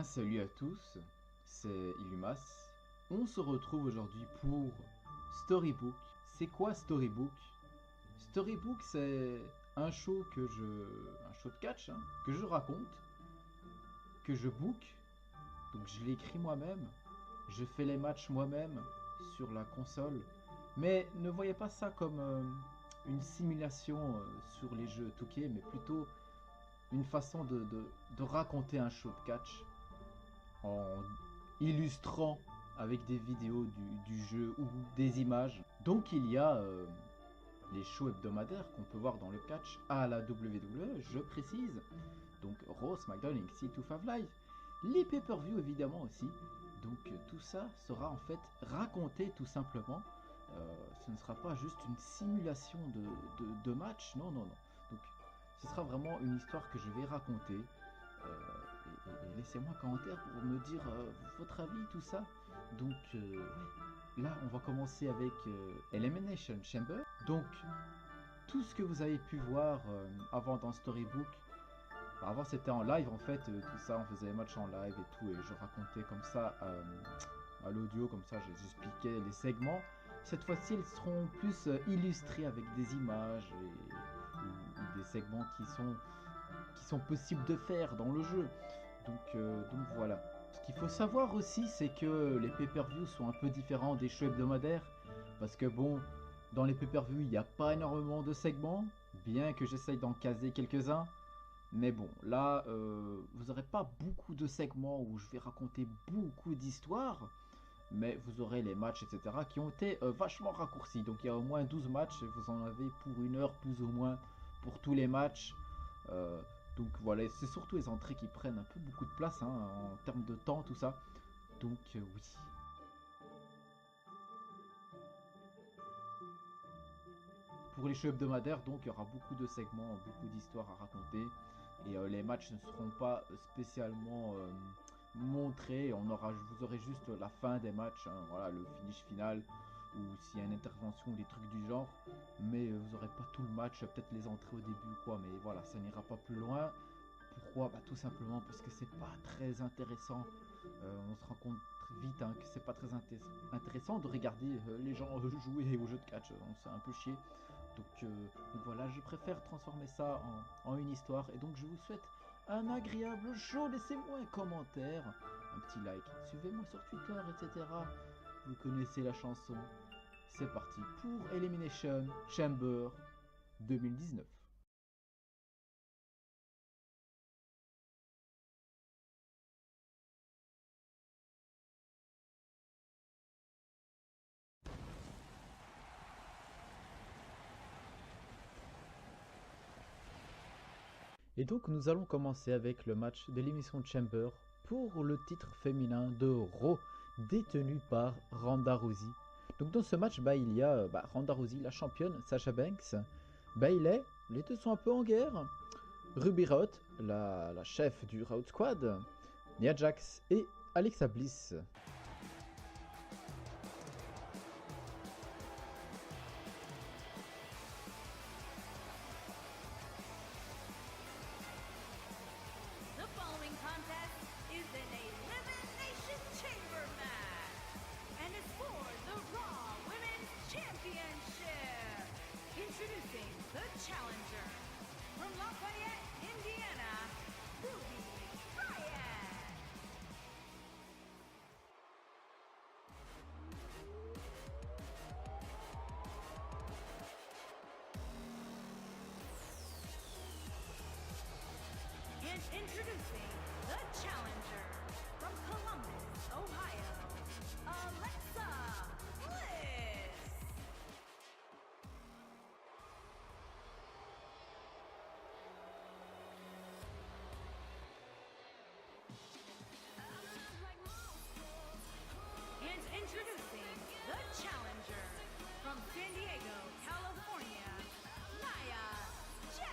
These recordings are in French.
bien salut à tous, c'est Illumas. On se retrouve aujourd'hui pour Storybook. C'est quoi Storybook? Storybook, c'est un show un show de catch que je raconte, que je book. Donc je l'écris moi-même, je fais les matchs moi-même sur la console. Mais ne voyez pas ça comme une simulation sur les jeux 2K, mais plutôt une façon de raconter un show de catch en illustrant avec des vidéos du jeu ou des images. Donc il y a les shows hebdomadaires qu'on peut voir dans le catch à la WWE, je précise. Donc Raw, SmackDown, NXT, 205 Live. Les pay-per-view évidemment aussi. Donc tout ça sera en fait raconté tout simplement. Ce ne sera pas juste une simulation de match, non, non, non. Donc ce sera vraiment une histoire que je vais raconter. Et laissez-moi un commentaire pour me dire votre avis, tout ça. Donc, ouais. Là, on va commencer avec Elimination Chamber. Donc, tout ce que vous avez pu voir avant dans Storybook, avant c'était en live en fait, tout ça, on faisait les matchs en live et tout, et je racontais comme ça à l'audio, comme ça j'expliquais les segments. Cette fois-ci, ils seront plus illustrés avec des images ou des segments qui sont possibles de faire dans le jeu. Donc voilà. Ce qu'il faut savoir aussi, c'est que les pay-per-views sont un peu différents des shows hebdomadaires. Parce que bon, dans les pay-per-views, il n'y a pas énormément de segments, bien que j'essaye d'en caser quelques-uns. Mais bon, là, vous n'aurez pas beaucoup de segments où je vais raconter beaucoup d'histoires. Mais vous aurez les matchs, etc., qui ont été vachement raccourcis. Donc il y a au moins 12 matchs et vous en avez pour une heure plus ou moins pour tous les matchs. Euh, donc voilà, c'est surtout les entrées qui prennent un peu beaucoup de place en termes de temps, tout ça. Donc oui. Pour les shows hebdomadaires, donc il y aura beaucoup de segments, beaucoup d'histoires à raconter. Et les matchs ne seront pas spécialement montrés. Vous aurez juste la fin des matchs, voilà, le finish final, ou s'il y a une intervention ou des trucs du genre. Mais vous n'aurez pas tout le match, peut-être les entrées au début, quoi. Mais voilà, ça n'ira pas plus loin. Pourquoi? Bah, tout simplement parce que c'est pas très intéressant. On se rend compte vite que c'est pas très intéressant de regarder les gens jouer au jeu de catch. On s'est un peu chier. Donc voilà, je préfère transformer ça en une histoire. Et donc je vous souhaite un agréable show. Laissez-moi un commentaire, un petit like. Suivez-moi sur Twitter, etc. Vous connaissez la chanson. C'est parti pour Elimination Chamber 2019. Et donc nous allons commencer avec le match de l'émission Chamber pour le titre féminin de Raw, détenu par Ronda Rousey. Donc dans ce match, il y a Ronda Rousey, la championne, Sasha Banks, Bayley, les deux sont un peu en guerre, Ruby Riott, la chef du Riott Squad, Nia Jax et Alexa Bliss. The following contest is an Elimination Chamber match, and it's for the Raw Women's Championship. Introducing the challenger from Lafayette, Indiana, Ruby Riott. And introducing the challenger from Columbus, Ohio, Alexa Bliss. And introducing the challenger from San Diego, California, Nia Jax.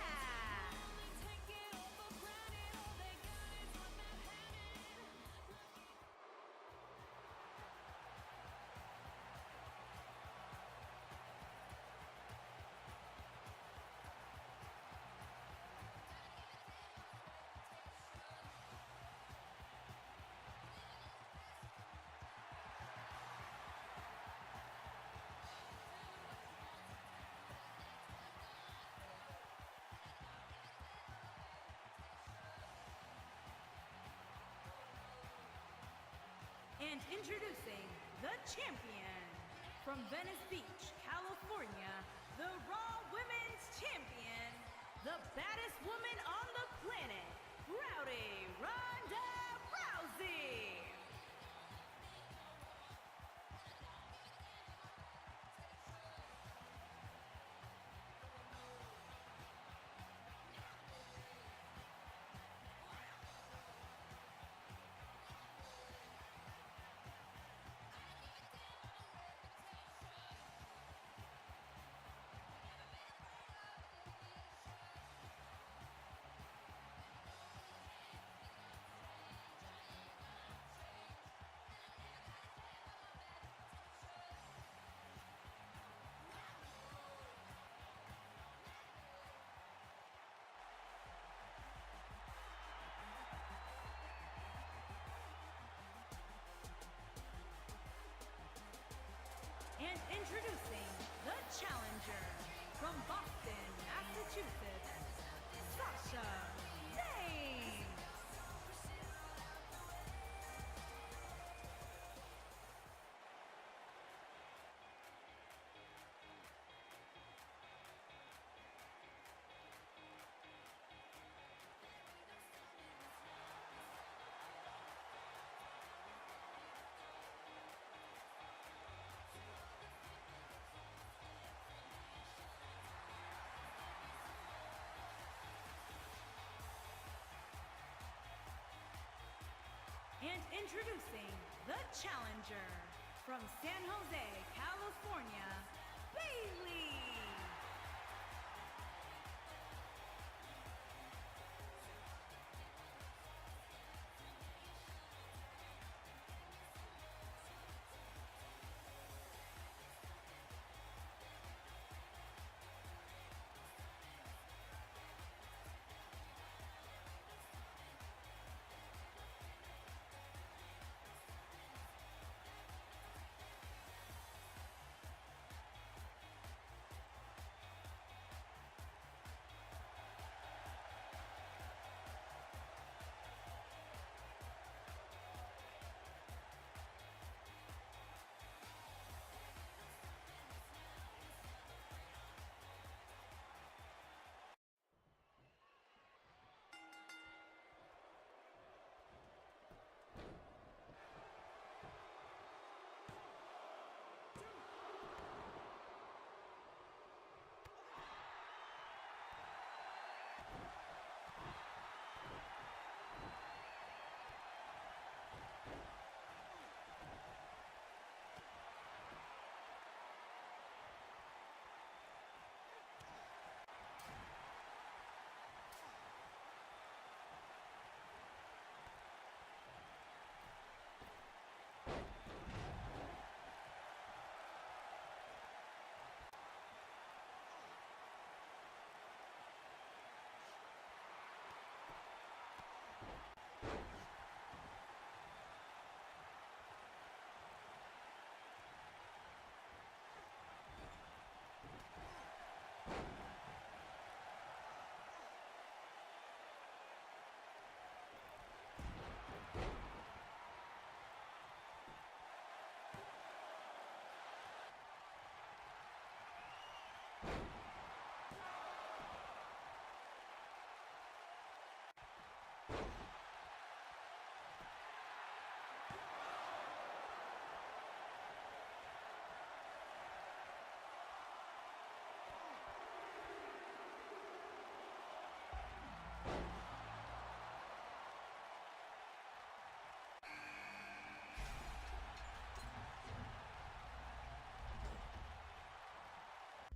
And introducing the champion from Venice Beach, California, the Raw Women's Champion, the baddest woman on the planet, Rowdy Ronda Rousey. And introducing the challenger from Boston, Massachusetts, Sasha Banks. And introducing the challenger from San Jose, California, Bailey.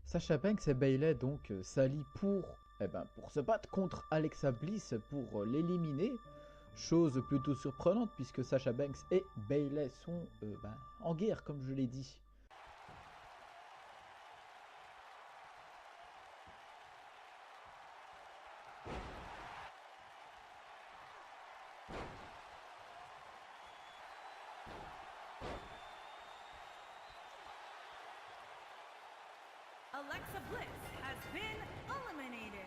Sasha Banks et Bayley donc s'allient pour se battre contre Alexa Bliss pour l'éliminer. Chose plutôt surprenante puisque Sasha Banks et Bayley sont en guerre comme je l'ai dit. Alexa Bliss has been eliminated.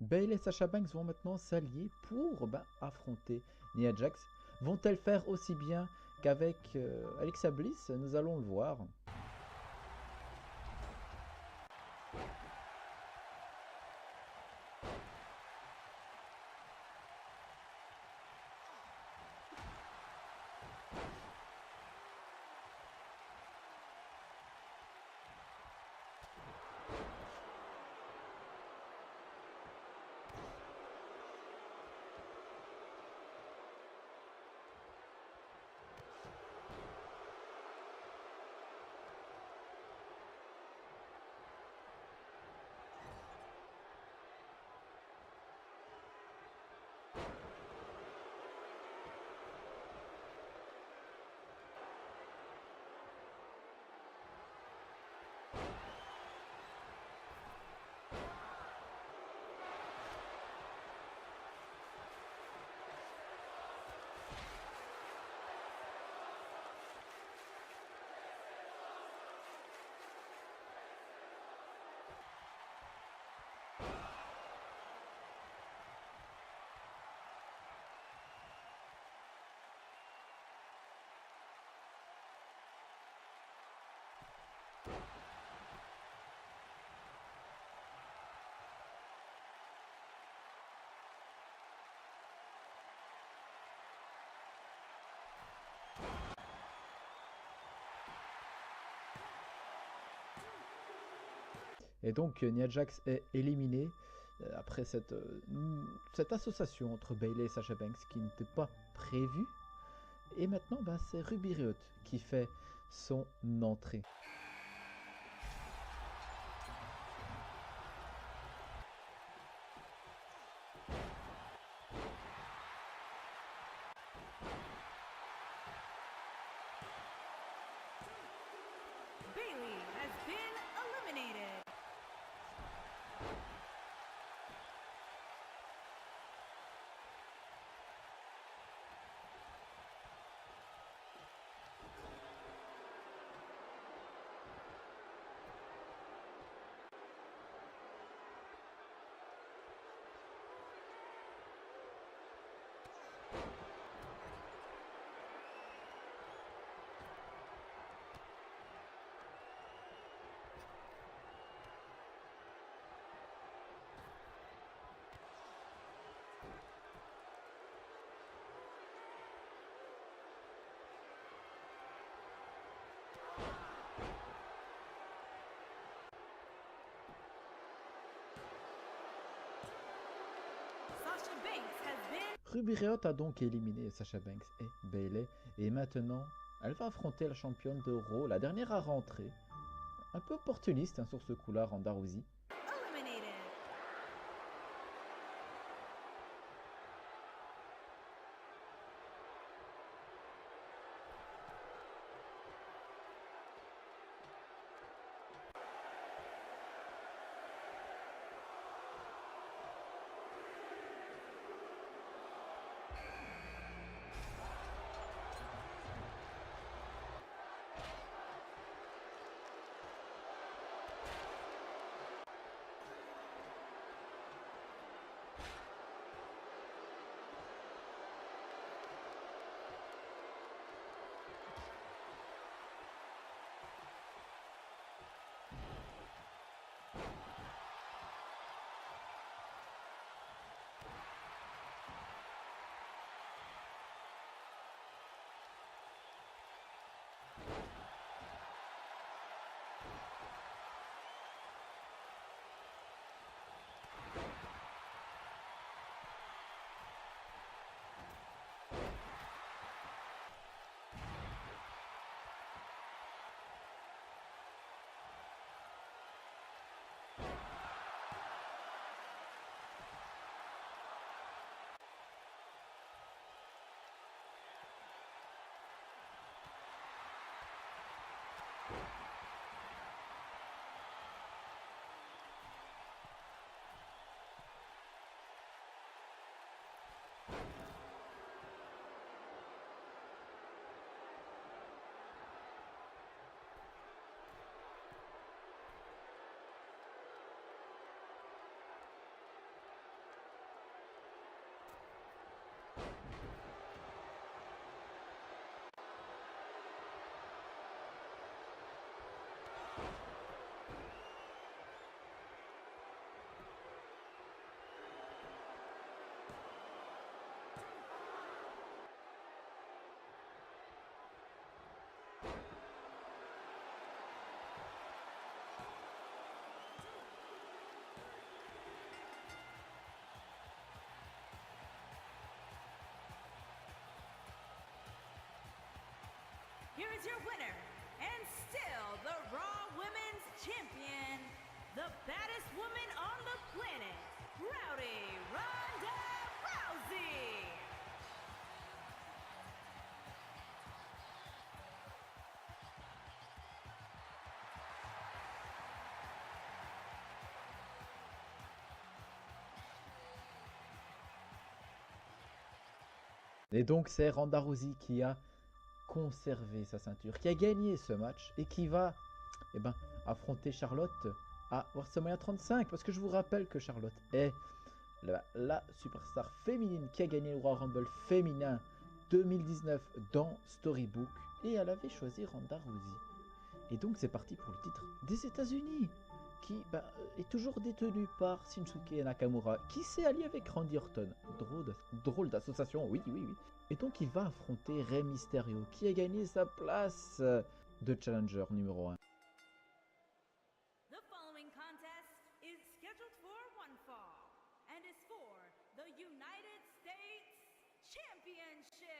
Bayley et Sasha Banks vont maintenant s'allier pour affronter Nia Jax. Vont-elles faire aussi bien qu'avec Alexa Bliss? Nous allons le voir. Et donc Nia Jax est éliminée après cette association entre Bayley et Sasha Banks qui n'était pas prévue. Et maintenant, c'est Ruby Riott qui fait son entrée. Bailey has been eliminated. Sasha Banks has been Ruby Riott a donc éliminé Sasha Banks et Bayley. Et maintenant, elle va affronter la championne de Raw, la dernière à rentrer. Un peu opportuniste sur ce coup-là, Ronda Rousey. eliminated. your winner, and still the Raw Women's Champion, the baddest woman on the planet, Rowdy Ronda Rousey. Et donc c'est Ronda Rousey qui a conservé sa ceinture, qui a gagné ce match et qui va affronter Charlotte à WrestleMania 35. Parce que je vous rappelle que Charlotte est la superstar féminine qui a gagné le Royal Rumble féminin 2019 dans Storybook. Et elle avait choisi Ronda Rousey. Et donc c'est parti pour le titre des États-Unis, qui est toujours détenu par Shinsuke Nakamura, qui s'est allié avec Randy Orton. Drôle d'association, oui. Et donc il va affronter Rey Mysterio, qui a gagné sa place de challenger numéro 1. The following contest is scheduled for one fall and is for the United States Championship.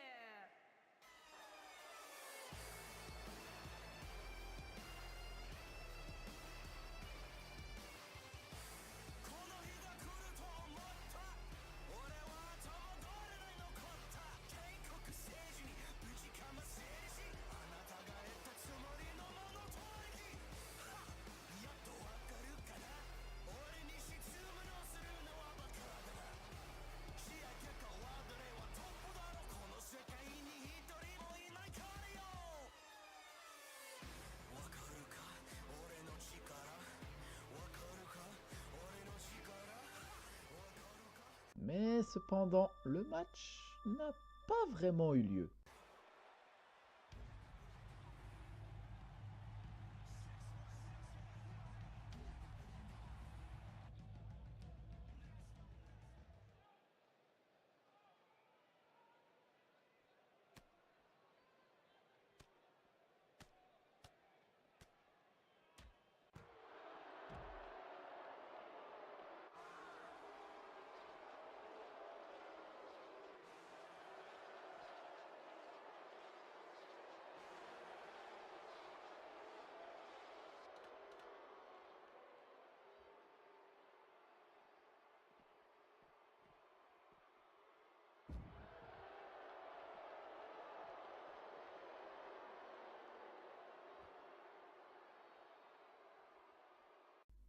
Mais cependant, le match n'a pas vraiment eu lieu.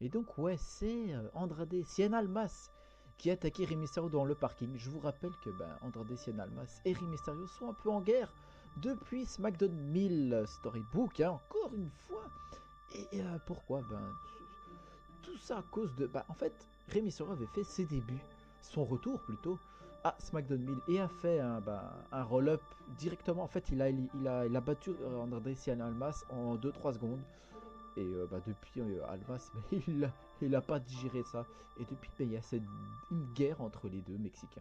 Et donc c'est Andrade Cien Almas qui a attaqué Rey Mysterio dans le parking. Je vous rappelle que Andrade Cien Almas et Rey Mysterio sont un peu en guerre depuis SmackDown 1000 Storybook, encore une fois. Et pourquoi tout ça à cause de... en fait, Rey Mysterio avait fait ses débuts, son retour plutôt, à SmackDown 1000 et a fait un roll-up directement. En fait, il a battu Andrade Cien Almas en 2-3 secondes. Et depuis, Almas, il n'a pas digéré ça. Et depuis, il y a une guerre entre les deux Mexicains.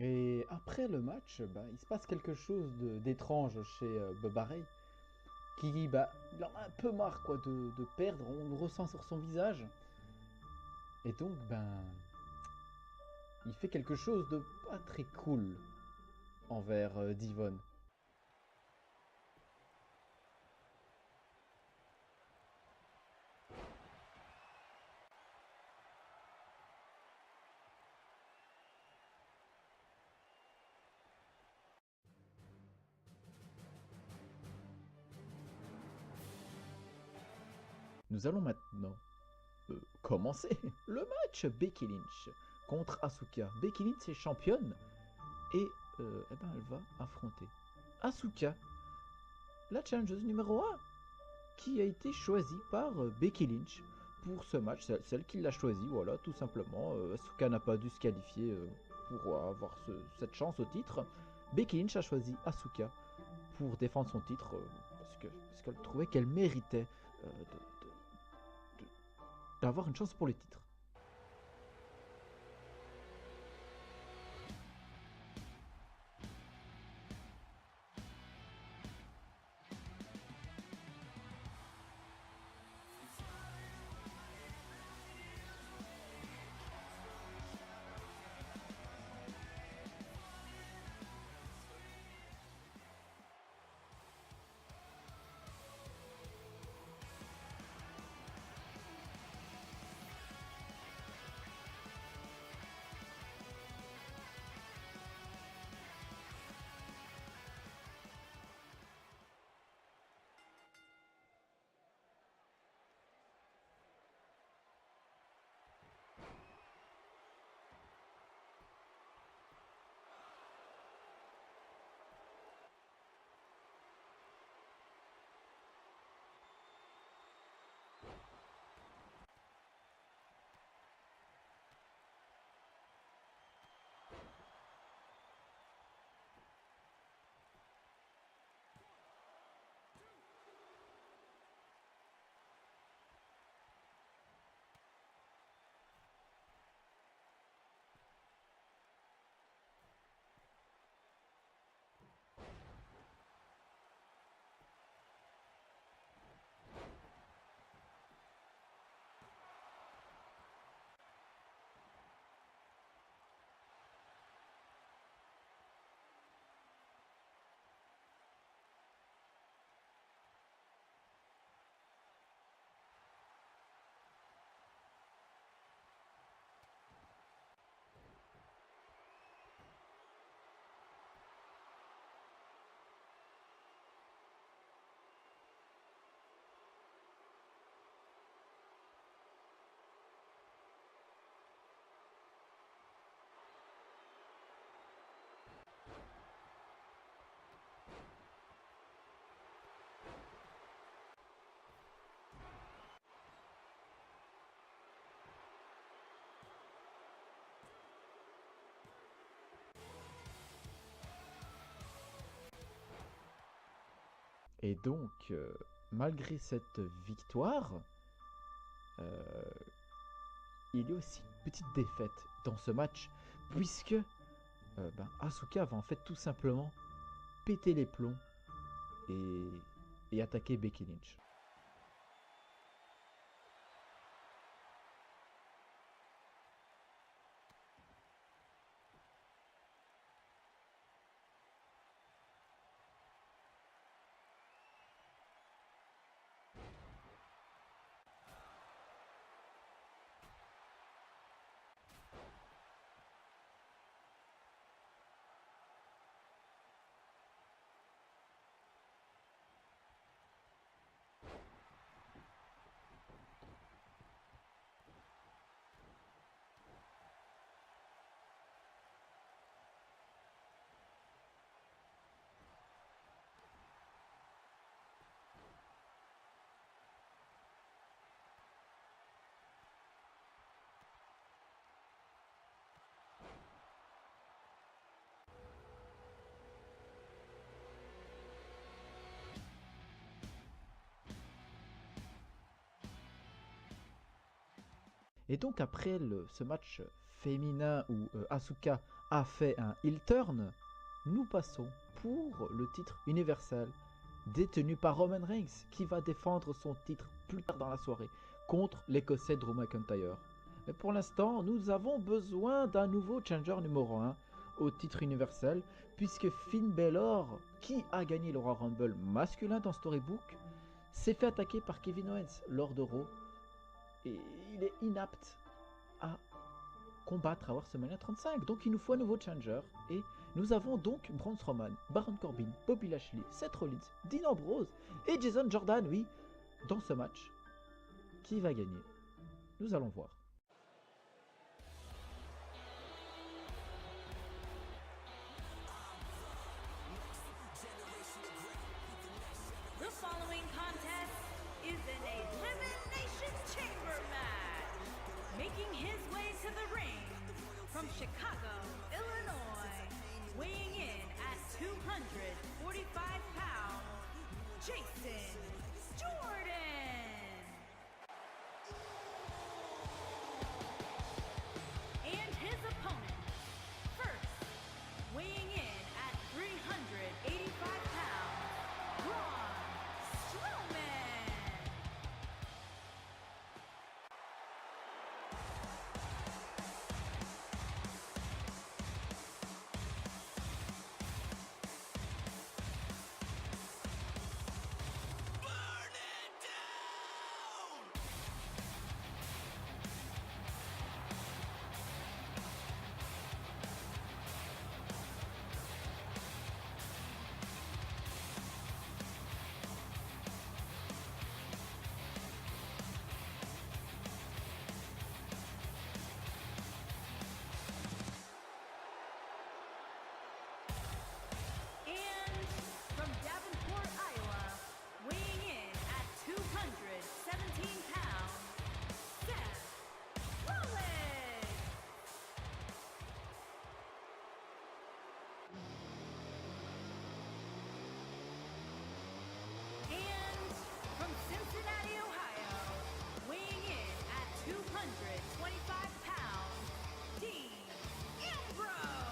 Et après le match, il se passe quelque chose d'étrange chez Bubba Ray, qui, il en a un peu marre quoi de perdre, on le ressent sur son visage. Et donc, il fait quelque chose de pas très cool envers Devon. Nous allons maintenant commencer le match Becky Lynch contre Asuka. Becky Lynch est championne et elle va affronter Asuka, la challengeuse numéro 1, qui a été choisie par Becky Lynch pour ce match. C'est celle qui l'a choisie, voilà, tout simplement. Asuka n'a pas dû se qualifier pour avoir cette chance au titre. Becky Lynch a choisi Asuka pour défendre son titre parce qu'elle trouvait qu'elle méritait d'avoir une chance pour le titre. Et donc, malgré cette victoire, euh, il y a aussi une petite défaite dans ce match, puisque Asuka va en fait tout simplement péter les plombs et attaquer Becky Lynch. Et donc après ce match féminin où Asuka a fait un heel turn, nous passons pour le titre universel détenu par Roman Reigns, qui va défendre son titre plus tard dans la soirée contre l'Écossais Drew McIntyre. Mais pour l'instant, nous avons besoin d'un nouveau challenger numéro 1 au titre universel, puisque Finn Balor, qui a gagné le Royal Rumble masculin dans Storybook, s'est fait attaquer par Kevin Owens lors de Raw, et il est inapte à combattre à WrestleMania 35. Donc il nous faut un nouveau challenger, et nous avons donc Braun Strowman, Baron Corbin, Bobby Lashley, Seth Rollins, Dean Ambrose et Jason Jordan, oui, dans ce match. Qui va gagner? Nous allons voir. The following contest is an Elimination Chamber match. Making his way to the ring from Chicago, Illinois, weighing in at 245 pounds, Jason Jordan. And his opponent, first, weighing in at 385 pounds, Braun Strowman. And from Davenport, Iowa, weighing in at 217 pounds, Seth Rollins. And from Cincinnati, Ohio, weighing in at 225 pounds, Dean Ambrose.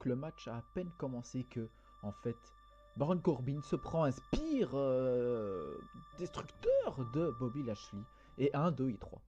que le match a à peine commencé que, en fait, Baron Corbin se prend un spear destructeur de Bobby Lashley. Et 1, 2 et 3.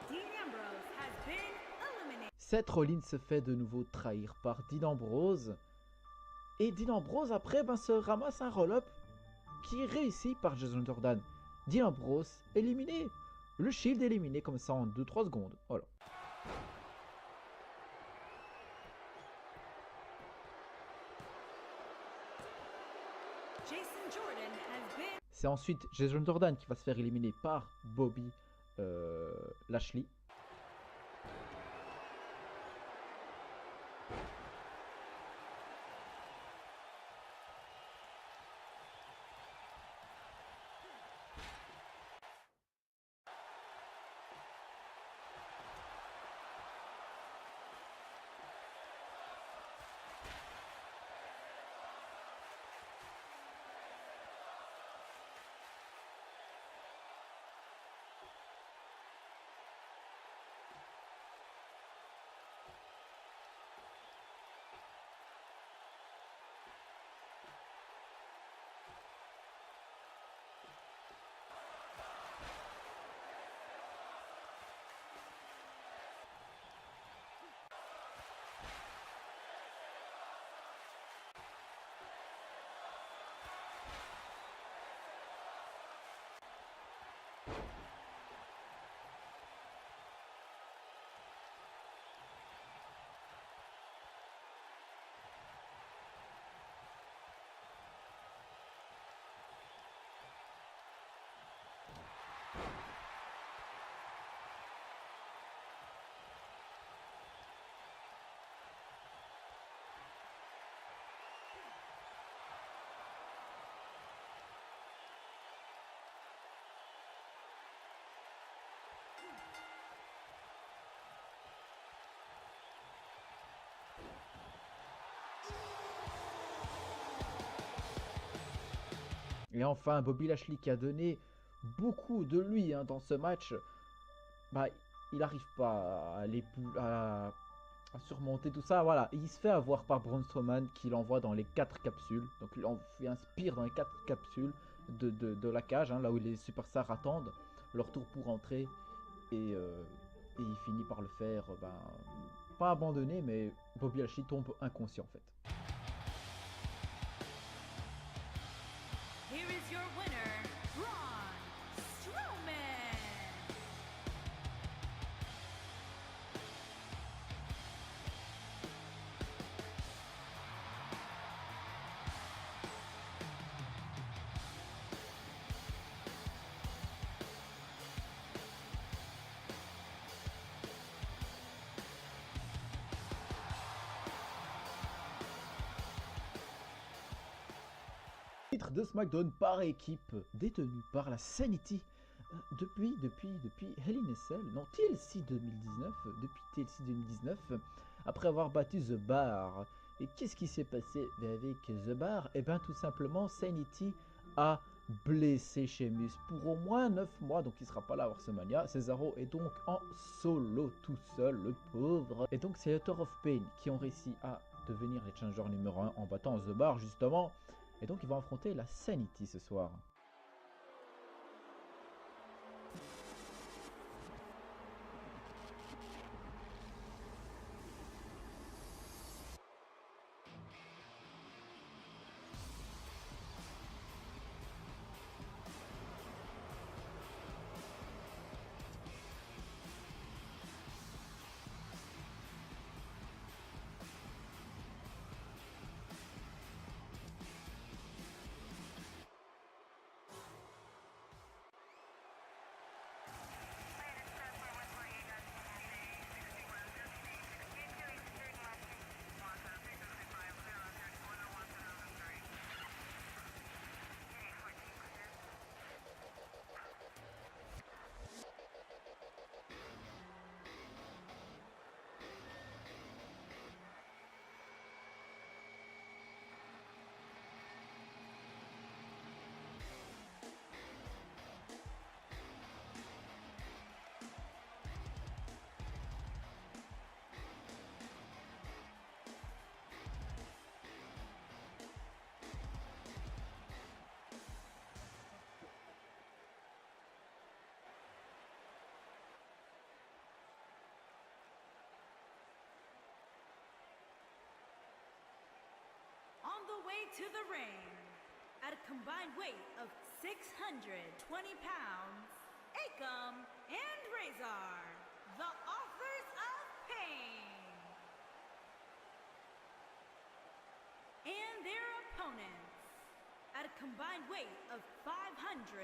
Dean Ambrose has been eliminated. Seth Rollins se fait de nouveau trahir par Dean Ambrose. Et Dean Ambrose après se ramasse un roll-up qui est réussi par Jason Jordan. Dean Ambrose éliminé. Le Shield éliminé comme ça en 2-3 secondes. Voilà. Jason Jordan has been C'est ensuite Jason Jordan qui va se faire éliminer par Bobby Lashley. Et enfin, Bobby Lashley qui a donné beaucoup de lui dans ce match, il n'arrive pas à surmonter tout ça. Voilà, il se fait avoir par Braun Strowman qui l'envoie dans les 4 capsules. Donc il en fait un spear dans les 4 capsules de la cage, là où les superstars attendent leur tour pour entrer. Et il finit par le faire, pas abandonner, mais Bobby Lashley tombe inconscient en fait. Here is your winner, Braun Strowman. Titre de SmackDown par équipe détenu par la Sanity depuis Hell in a Cell, non TLC 2019, depuis TLC 2019, après avoir battu The Bar. Et qu'est-ce qui s'est passé avec The Bar? Et bien tout simplement Sanity a blessé Sheamus pour au moins 9 mois, donc il sera pas là à WrestleMania. Cesaro est donc en solo tout seul, le pauvre. Et donc c'est Author of Pain qui ont réussi à devenir les challengers numéro 1 en battant The Bar justement. Et donc ils vont affronter la Sanity ce soir. to the ring. At a combined weight of 620 pounds, Akam and Razor, the authors of pain. And their opponents, at a combined weight of 567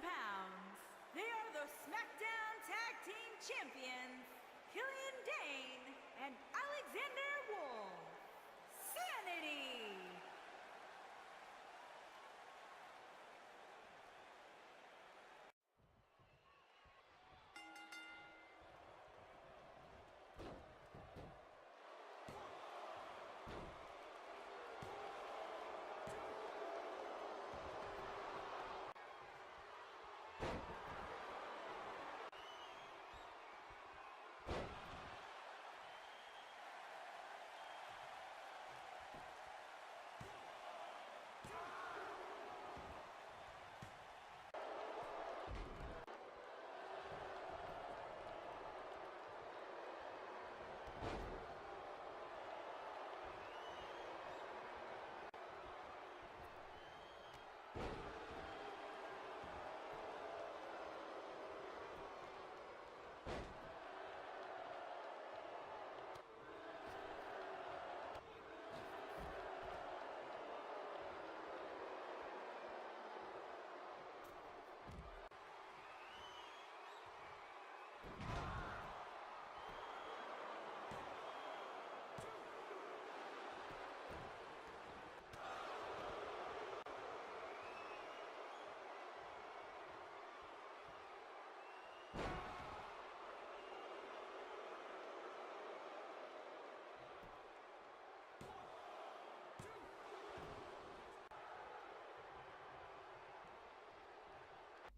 pounds, they are the SmackDown Tag Team Champions, Killian Dane and Alexander Wolf. Sanity!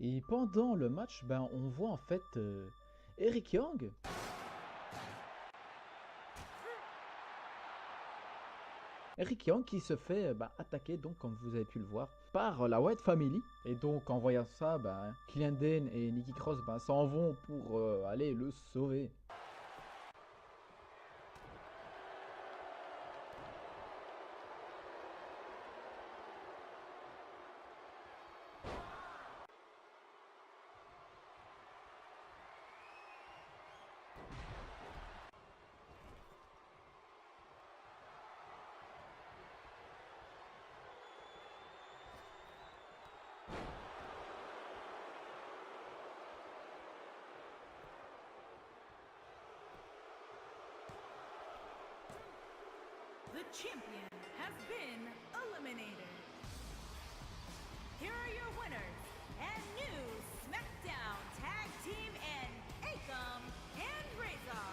Et pendant le match, on voit en fait Eric Young. Eric Young qui se fait attaquer, donc comme vous avez pu le voir, par la Wyatt Family. Et donc en voyant ça, Killian Dane et Nikki Cross s'en vont pour aller le sauver. The champion has been eliminated. Here are your winners and new SmackDown Tag Team and Akam and Razor,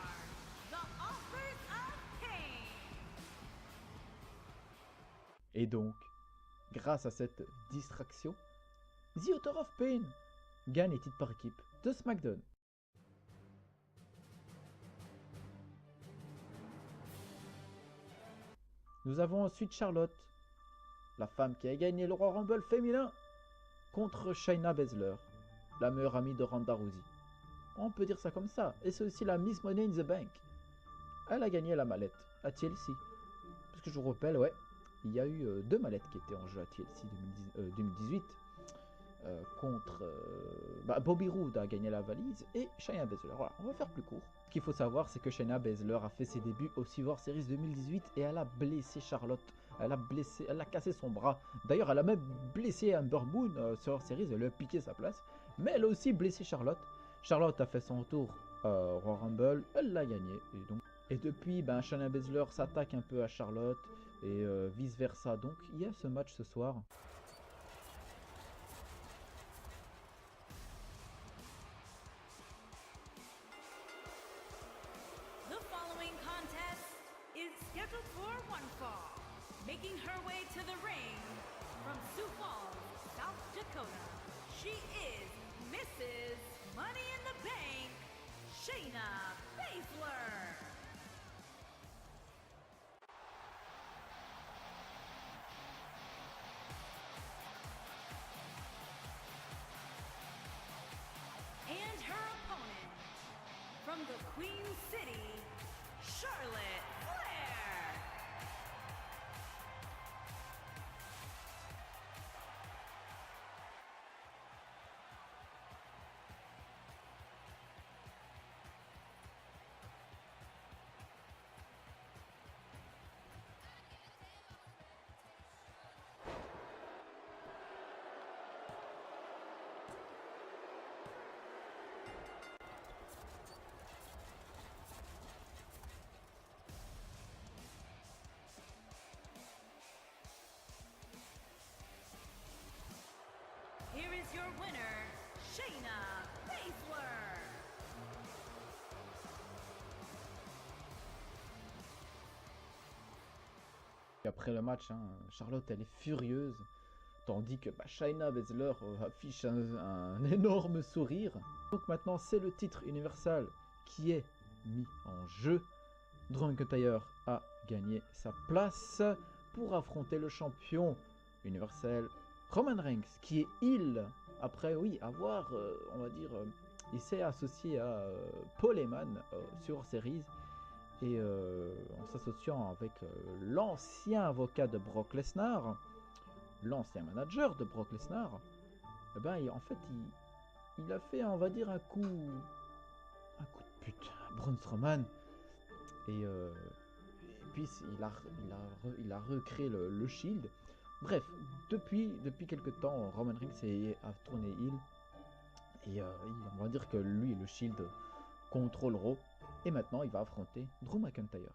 the authors of pain. Et donc, grâce à cette distraction, The Author of Pain gagne les titres par équipe de SmackDown. Nous avons ensuite Charlotte, la femme qui a gagné le Royal Rumble féminin, contre Shayna Baszler, la meilleure amie de Ronda Rousey. On peut dire ça comme ça. Et c'est aussi la Miss Money in the Bank. Elle a gagné la mallette à TLC. Parce que je vous rappelle, il y a eu 2 mallettes qui étaient en jeu à TLC 2018. Contre Bobby Roode a gagné la valise et Shayna Baszler. Voilà, on va faire plus court. Ce qu'il faut savoir, c'est que Shayna Baszler a fait ses débuts au Survivor Series 2018 et elle a blessé Charlotte. Elle a cassé son bras. D'ailleurs, elle a même blessé Amber Moon sur Series. Elle lui a piqué sa place. Mais elle a aussi blessé Charlotte. Charlotte a fait son tour au Royal Rumble. Elle l'a gagné. Et depuis, Shayna Baszler s'attaque un peu à Charlotte et vice versa. Donc, il y a ce match ce soir. Scheduled for one fall, making her way to the ring from Sioux Falls, South Dakota. She is Mrs. Money in the Bank, Shayna Baszler. And her opponent from the Queen City, Charlotte Flair. your winner, Shayna Baszler. Après le match, hein, Charlotte elle est furieuse, tandis que Shayna Baszler affiche un énorme sourire. Donc maintenant c'est le titre universal qui est mis en jeu. Drew McIntyre a gagné sa place pour affronter le champion universel Roman Reigns, qui est heel après avoir, on va dire, il s'est associé à Paul Heyman sur Series. Et en s'associant avec l'ancien avocat de Brock Lesnar, l'ancien manager de Brock Lesnar, eh ben, en fait, il a fait, on va dire, un coup de pute à Braun Strowman. Et puis, il a recréé le Shield. Bref, depuis quelque temps, Roman Reigns a tourné heel. Et on va dire que lui, le Shield, contrôle Raw. Et maintenant, il va affronter Drew McIntyre.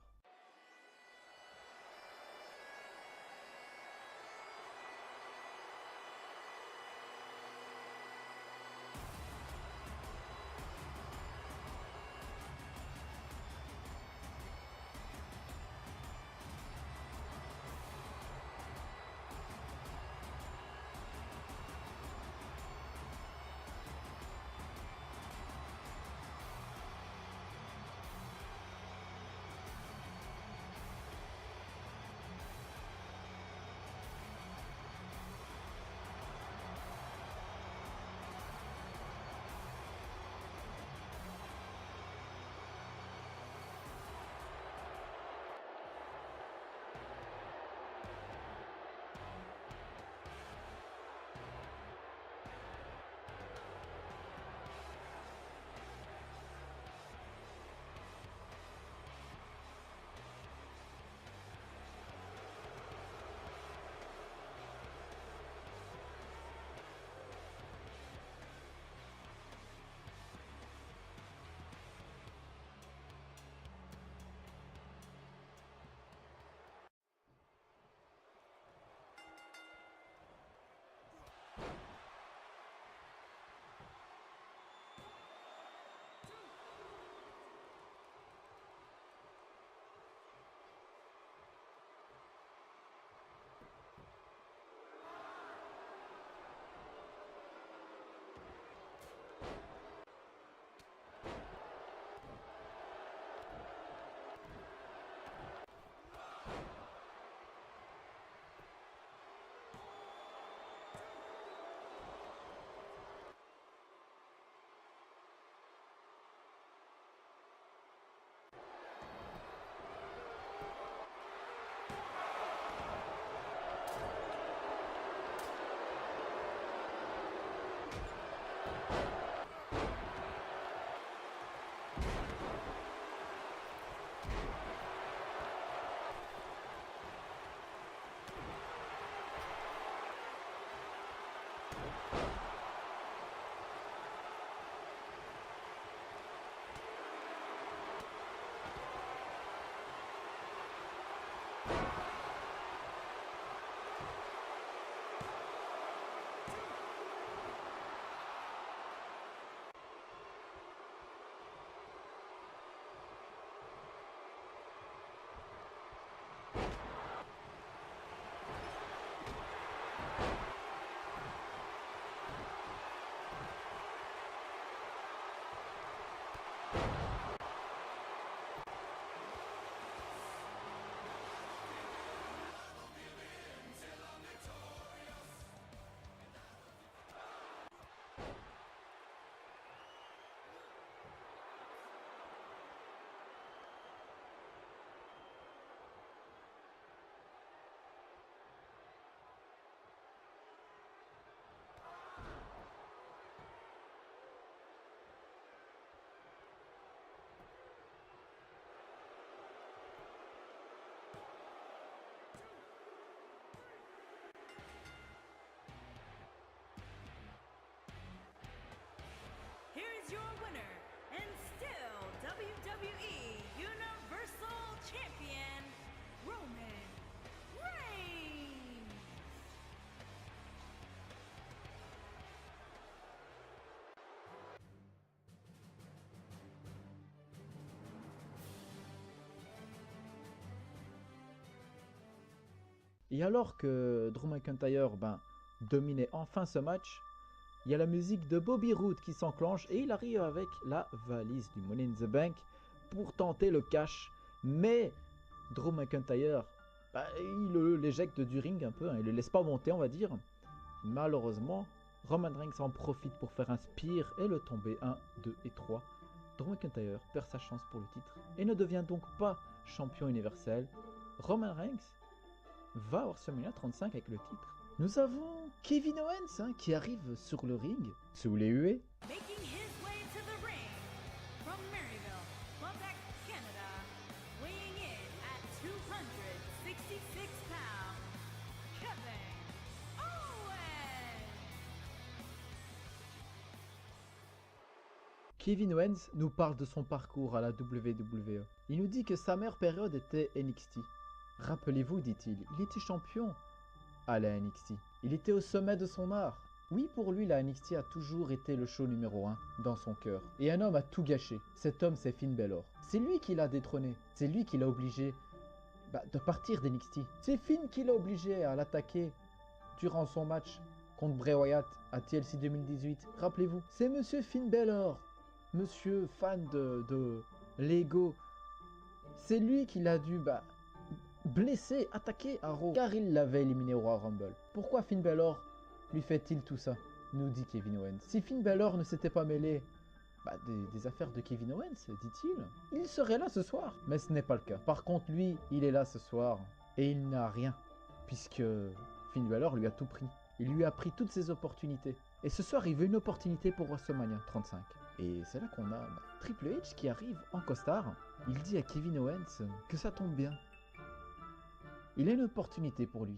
Here is your winner, and still WWE Universal Champion, Roman Reigns. Et alors que Drew McIntyre dominait enfin ce match, il y a la musique de Bobby Roode qui s'enclenche et il arrive avec la valise du Money in the Bank pour tenter le cash. Mais Drew McIntyre, il l'éjecte du ring un peu, il le laisse pas monter, on va dire. Malheureusement, Roman Reigns en profite pour faire un spear et le tomber 1, 2 et 3. Drew McIntyre perd sa chance pour le titre et ne devient donc pas champion universel. Roman Reigns va à WrestleMania 35 avec le titre. Nous avons Kevin Owens qui arrive sur le ring, sous les huées. Making his way to the ring from Maryville, Quebec, Canada, weighing in at 266 pounds, Kevin Owens. Kevin Owens nous parle de son parcours à la WWE. Il nous dit que sa meilleure période était NXT. Rappelez-vous, dit-il, il était champion à la NXT. Il était au sommet de son art. Oui, pour lui, la NXT a toujours été le show numéro 1 dans son cœur. Et un homme a tout gâché. Cet homme, c'est Finn Balor. C'est lui qui l'a détrôné. C'est lui qui l'a obligé de partir d'NXT. C'est Finn qui l'a obligé à l'attaquer durant son match contre Bray Wyatt à TLC 2018. Rappelez-vous, c'est monsieur Finn Balor, monsieur fan de Lego. C'est lui qui l'a dû blessé, attaqué à Raw, car il l'avait éliminé au Royal Rumble. Pourquoi Finn Balor lui fait-il tout ça, nous dit Kevin Owens. Si Finn Balor ne s'était pas mêlé des affaires de Kevin Owens, dit-il, il serait là ce soir. Mais ce n'est pas le cas. Par contre, lui, il est là ce soir et il n'a rien, puisque Finn Balor lui a tout pris. Il lui a pris toutes ses opportunités. Et ce soir, il veut une opportunité pour WrestleMania 35. Et c'est là qu'on a Triple H qui arrive en costard. Il dit à Kevin Owens que ça tombe bien. Il a une opportunité pour lui.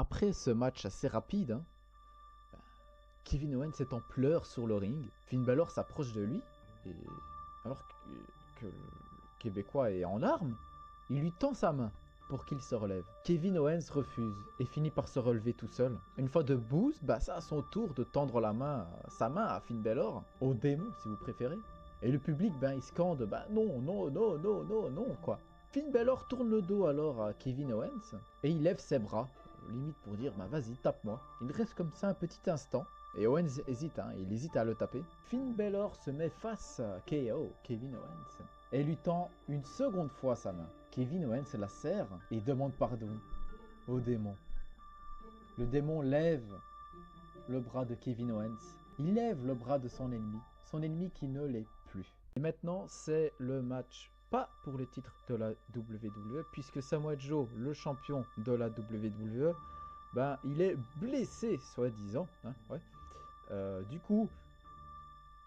après ce match assez rapide, hein, Kevin Owens est en pleurs sur le ring. Finn Balor s'approche de lui, et alors que le Québécois est en armes, il lui tend sa main pour qu'il se relève. Kevin Owens refuse et finit par se relever tout seul. Une fois debout, c'est à son tour de tendre sa main à Finn Balor, au démon si vous préférez. Et le public, il scande, non, non, non, non, non, non, quoi. Finn Balor tourne le dos alors à Kevin Owens et il lève ses bras, limite pour dire, vas-y, tape-moi. Il reste comme ça un petit instant. Et Owens hésite, il hésite à le taper. Finn Balor se met face à KO, Kevin Owens, et lui tend une seconde fois sa main. Kevin Owens la serre et demande pardon au démon. Le démon lève le bras de Kevin Owens. Il lève le bras de son ennemi qui ne l'est plus. Et maintenant, c'est le match, pas pour le titre de la WWE, puisque Samoa Joe, le champion de la WWE, il est blessé, soi-disant. Du coup,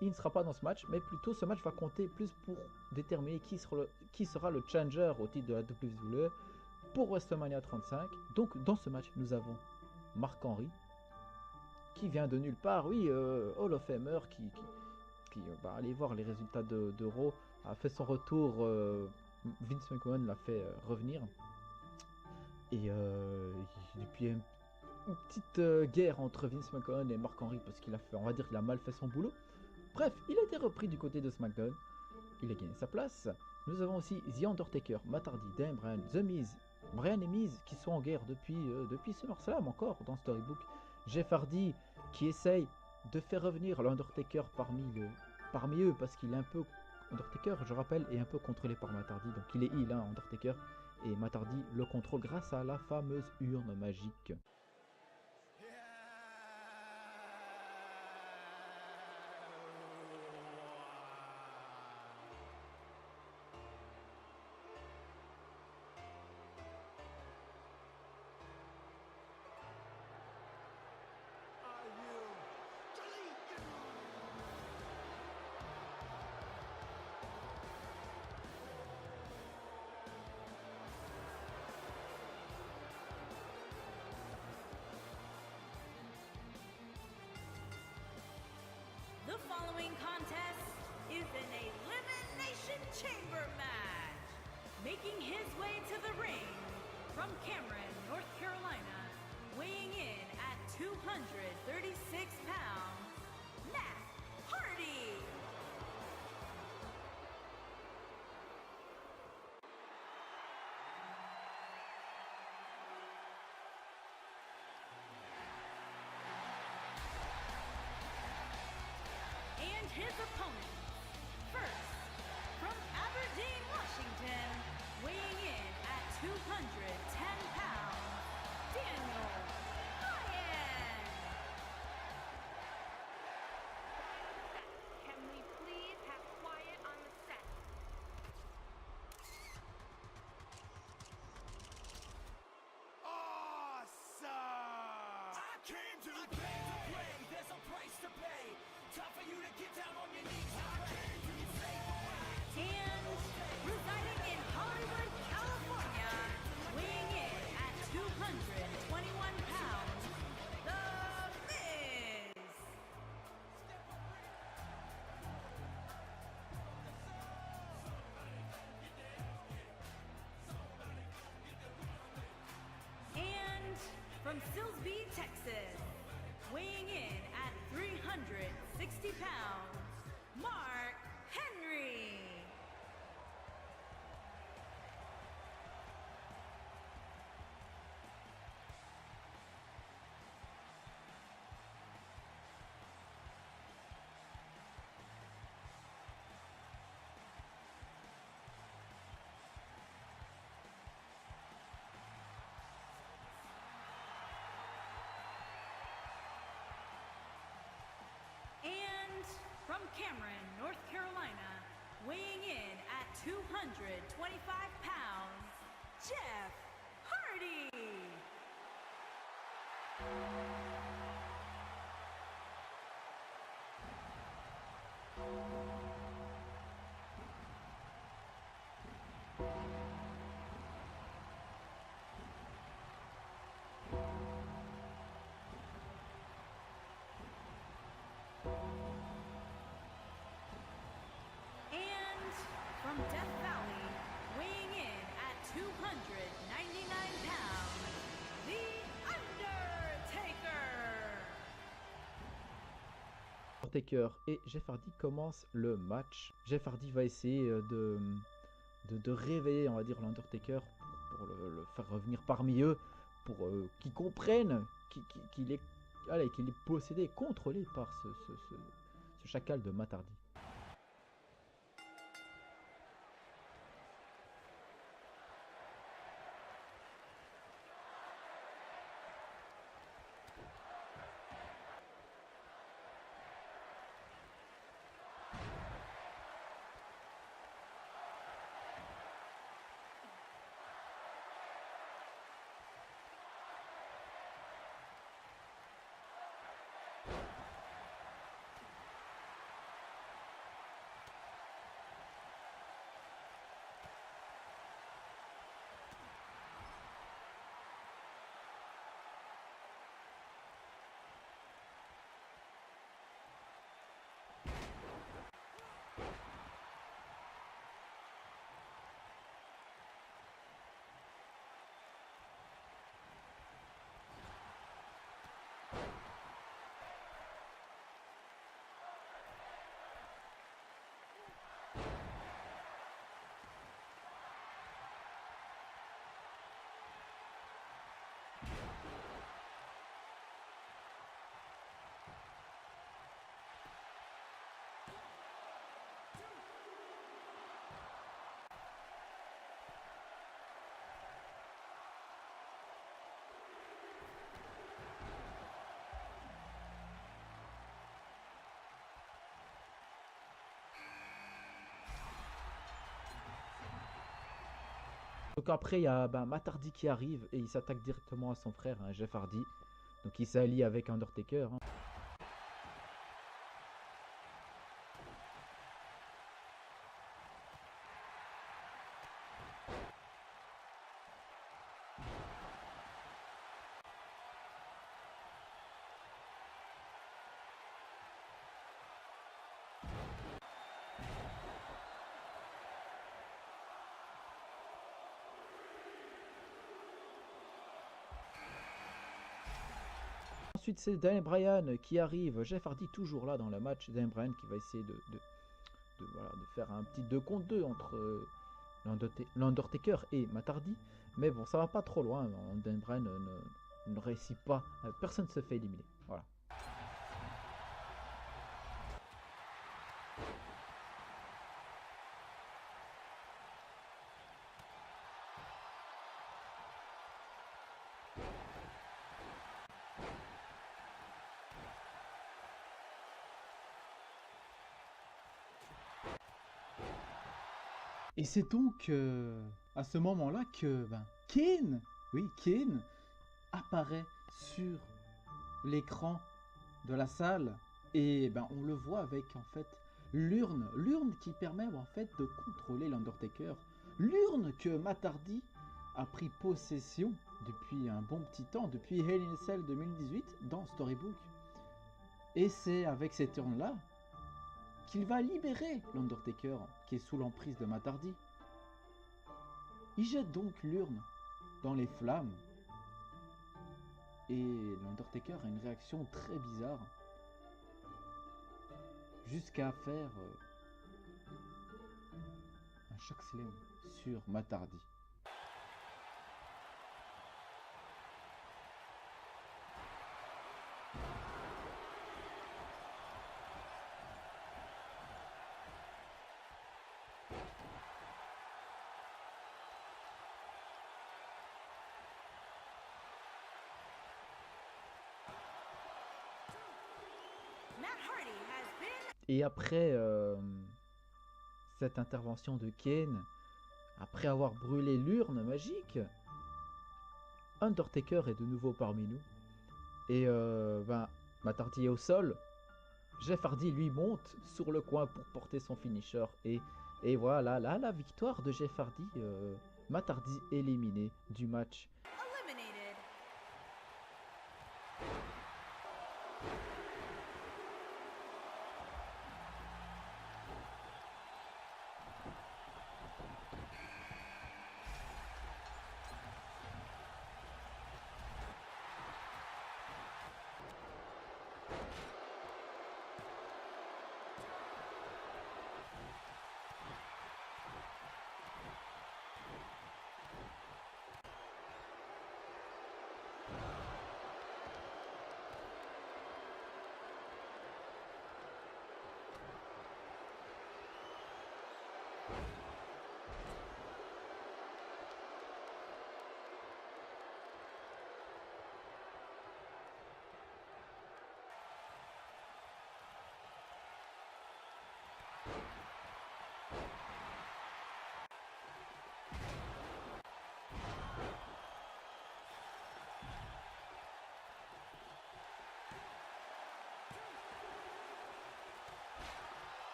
il ne sera pas dans ce match, mais plutôt ce match va compter plus pour déterminer qui sera le challenger au titre de la WWE pour WrestleMania 35. Donc dans ce match, nous avons Mark Henry, qui vient de nulle part, Hall of Famer, qui va aller voir les résultats de Raw, a fait son retour, Vince McMahon l'a fait revenir. Et depuis une petite guerre entre Vince McMahon et Mark Henry, parce qu'il a mal fait son boulot. Bref, il a été repris du côté de SmackDown. Il a gagné sa place. Nous avons aussi The Undertaker, Matt Hardy, Daniel Bryan, The Miz, Bryan et Miz qui sont en guerre depuis SummerSlam encore dans Storybook. Jeff Hardy qui essaye de faire revenir l'Undertaker parmi eux parce qu'il est un peu... Undertaker, je rappelle, est un peu contrôlé par Matt Hardy. Donc il est heel, Undertaker. Et Matt Hardy le contrôle grâce à la fameuse urne magique. The following contest is an Elimination Chamber match. Making his way to the ring from Cameron, North Carolina, weighing in at 236 pounds, Matt Hardy. And his opponent, first, from Aberdeen, Washington, weighing in at 210 pounds, Daniel Bryan. Can we please have quiet on the set? Awesome! I came to play. There's a price to pay. Time for you to get down on your knees. I came to play. And residing in Hollywood, California, weighing in at 221 pounds, The Miz. And from Silsbee, Texas, weighing in at 360 pounds, Mark Henry. And from Cameron, North Carolina, weighing in at 225 pounds, Jeff Hardy. Undertaker et Jeff Hardy commencent le match. Jeff Hardy va essayer de réveiller, on va dire, l'Undertaker pour le faire revenir parmi eux, pour qu'ils comprennent qu'il est, allez, qu'il est possédé, contrôlé par ce chacal de Matt Hardy. Donc après, il y a Matt Hardy qui arrive et il s'attaque directement à son frère, hein, Jeff Hardy. Donc il s'allie avec Undertaker. Hein. Ensuite, c'est Daniel Bryan qui arrive. Jeff Hardy toujours là dans le match. Daniel Bryan qui va essayer voilà, de faire un petit 2 contre 2 entre l'Undertaker et Matt Hardy. Mais bon, ça va pas trop loin. Daniel Bryan ne réussit pas. Personne ne se fait éliminer. Voilà. Et c'est donc à ce moment-là que Kane, oui, Kane, apparaît sur l'écran de la salle et on le voit avec en fait l'urne qui permet en fait de contrôler l'Undertaker, l'urne que Matt Hardy a pris possession depuis un bon petit temps, depuis Hell in a Cell 2018 dans Storybook. Et c'est avec cette urne-là qu'il va libérer l'Undertaker qui est sous l'emprise de Matt Hardy. Il jette donc l'urne dans les flammes et l'Undertaker a une réaction très bizarre jusqu'à faire un chokeslam sur Matt Hardy. Matt Hardy has been Et après cette intervention de Kane, après avoir brûlé l'urne magique, Undertaker est de nouveau parmi nous. Et Matt Hardy est au sol. Jeff Hardy lui monte sur le coin pour porter son finisher. Et voilà, là, la victoire de Jeff Hardy. Matt Hardy éliminé du match. eliminated.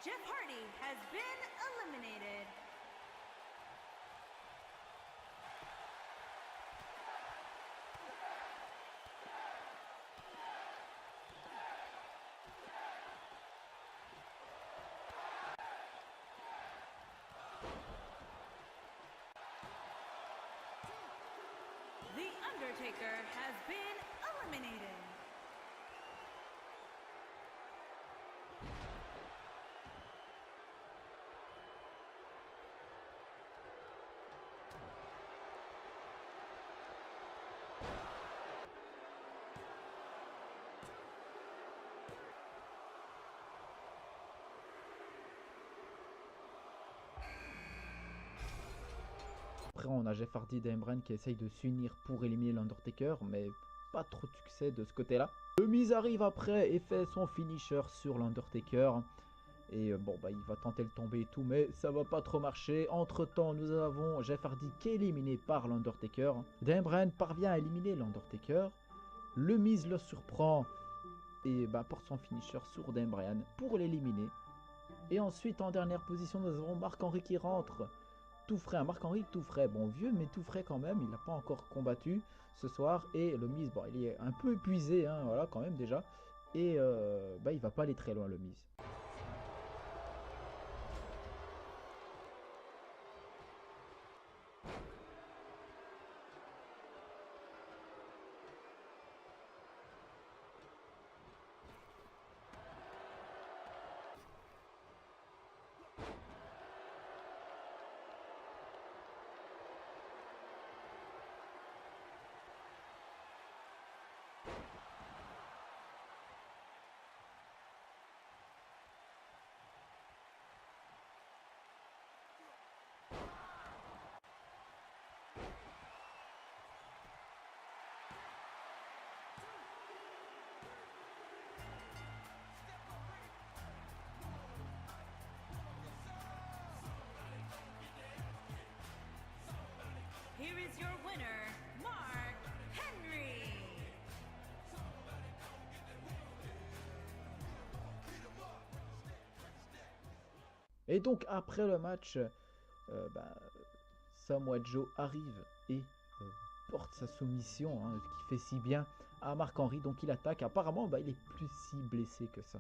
Jeff Hardy has been eliminated. The Undertaker has been eliminated. Après, on a Jeff Hardy et Daniel Bryan qui essayent de s'unir pour éliminer l'Undertaker, mais pas trop de succès de ce côté-là. Le Miz arrive après et fait son finisher sur l'Undertaker. Et bon, bah, il va tenter le tomber et tout, mais ça va pas trop marcher. Entre temps, nous avons Jeff Hardy qui est éliminé par l'Undertaker. Daniel Bryan parvient à éliminer l'Undertaker. Le Miz le surprend et bah, porte son finisher sur Daniel Bryan pour l'éliminer. Et ensuite, en dernière position, nous avons Mark Henry qui rentre. Tout frais, un Mark-Henry tout frais, bon vieux mais tout frais quand même, il n'a pas encore combattu ce soir et le Miz, bon il est un peu épuisé, hein, voilà quand même déjà, et bah il va pas aller très loin le Miz. Here is your winner, Mark Henry. Et donc après le match, bah, Samoa Joe arrive et porte sa soumission, hein, qui fait si bien à Mark Henry, donc il attaque. Apparemment, bah, il est plus si blessé que ça.